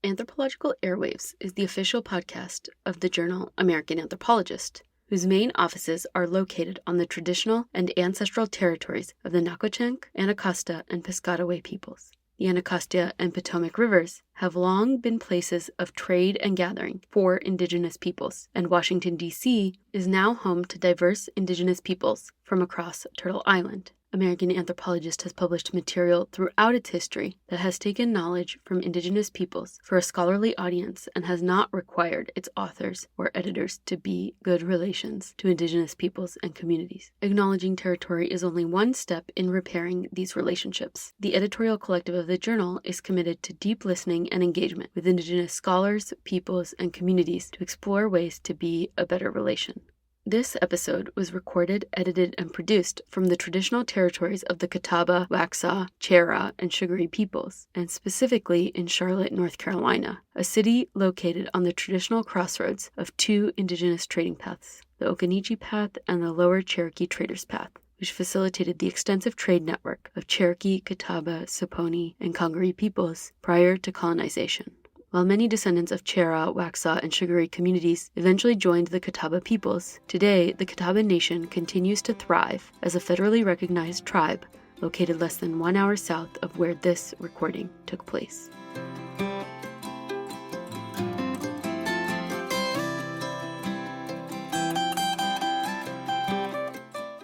Anthropological Airwaves is the official podcast of the journal American Anthropologist, whose main offices are located on the traditional and ancestral territories of the Nacotchtank, Anacostia, and Piscataway peoples. The Anacostia and Potomac rivers have long been places of trade and gathering for indigenous peoples, and Washington, D.C. is now home to diverse indigenous peoples from across Turtle Island. American Anthropologist has published material throughout its history that has taken knowledge from indigenous peoples for a scholarly audience and has not required its authors or editors to be good relations to indigenous peoples and communities. Acknowledging territory is only one step in repairing these relationships. The editorial collective of the journal is committed to deep listening and engagement with indigenous scholars, peoples, and communities to explore ways to be a better relation. This episode was recorded, edited, and produced from the traditional territories of the Catawba, Waxhaw, Cherokee, and Sugaree peoples, and specifically in Charlotte, North Carolina, a city located on the traditional crossroads of two indigenous trading paths, the Occaneechi Path and the Lower Cherokee Traders Path, which facilitated the extensive trade network of Cherokee, Catawba, Saponi, and Congaree peoples prior to colonization. While many descendants of Cherokee, Waxhaw, and Sugaree communities eventually joined the Catawba peoples, today the Catawba Nation continues to thrive as a federally recognized tribe located less than 1 hour south of where this recording took place.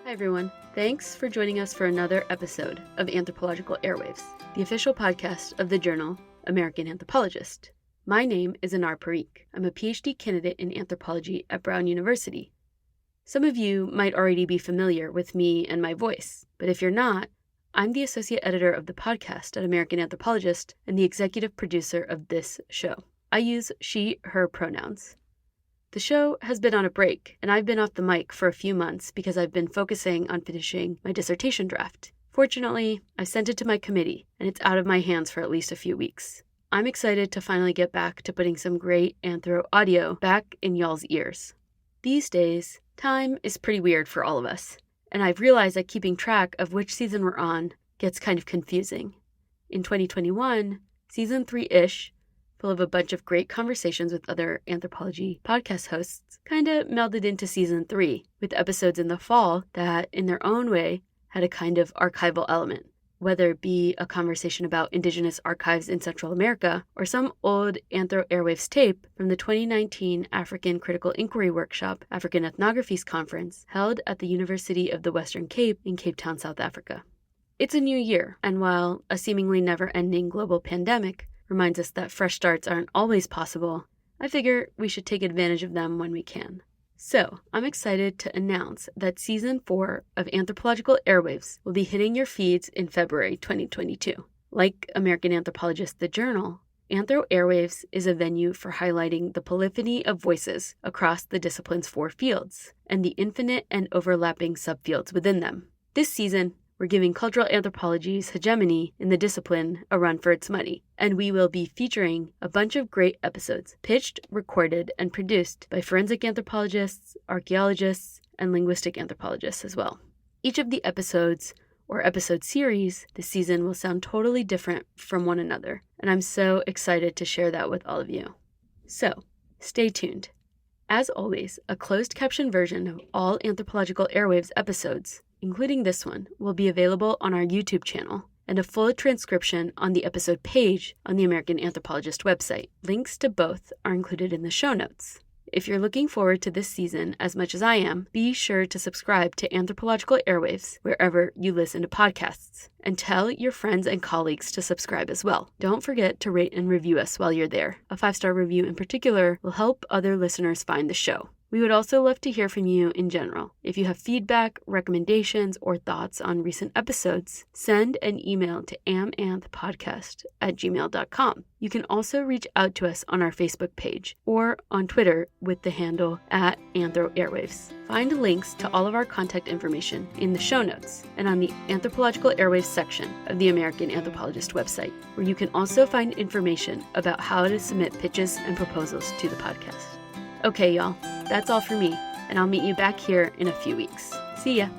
Hi everyone, thanks for joining us for another episode of Anthropological Airwaves, the official podcast of the journal American Anthropologist. My name is Anar Parikh. I'm a PhD candidate in anthropology at Brown University. Some of you might already be familiar with me and my voice, but if you're not, I'm the associate editor of the podcast at American Anthropologist and the executive producer of this show. I use she, her pronouns. The show has been on a break, and I've been off the mic for a few months because I've been focusing on finishing my dissertation draft. Fortunately, I sent it to my committee, and it's out of my hands for at least a few weeks. I'm excited to finally get back to putting some great anthro audio back in y'all's ears. These days, time is pretty weird for all of us, and I've realized that keeping track of which season we're on gets kind of confusing. In 2021, season 3-ish, full of a bunch of great conversations with other anthropology podcast hosts, kinda melded into season 3, with episodes in the fall that, in their own way, had a kind of archival element. Whether it be a conversation about indigenous archives in Central America or some old Anthro Airwaves tape from the 2019 African Critical Inquiry Workshop African Ethnographies Conference held at the University of the Western Cape in Cape Town, South Africa. It's a new year, and while a seemingly never-ending global pandemic reminds us that fresh starts aren't always possible, I figure we should take advantage of them when we can. So, I'm excited to announce that Season 4 of Anthropological Airwaves will be hitting your feeds in February 2022. Like American Anthropologist, the journal, Anthro Airwaves is a venue for highlighting the polyphony of voices across the discipline's 4 fields, and the infinite and overlapping subfields within them. This season, we're giving cultural anthropology's hegemony in the discipline a run for its money, and we will be featuring a bunch of great episodes, pitched, recorded, and produced by forensic anthropologists, archaeologists, and linguistic anthropologists as well. Each of the episodes, or episode series, this season will sound totally different from one another, and I'm so excited to share that with all of you. So, stay tuned. As always, a closed caption version of all Anthropological Airwaves episodes, including this one, will be available on our YouTube channel, and a full transcription on the episode page on the American Anthropologist website. Links to both are included in the show notes. If you're looking forward to this season as much as I am, be sure to subscribe to Anthropological Airwaves wherever you listen to podcasts, and tell your friends and colleagues to subscribe as well. Don't forget to rate and review us while you're there. A 5-star review in particular will help other listeners find the show. We would also love to hear from you in general. If you have feedback, recommendations, or thoughts on recent episodes, send an email to amanthpodcast@gmail.com. You can also reach out to us on our Facebook page or on Twitter with the handle @AnthroAirwaves. Find links to all of our contact information in the show notes and on the Anthropological Airwaves section of the American Anthropologist website, where you can also find information about how to submit pitches and proposals to the podcast. Okay, y'all, that's all for me, and I'll meet you back here in a few weeks. See ya!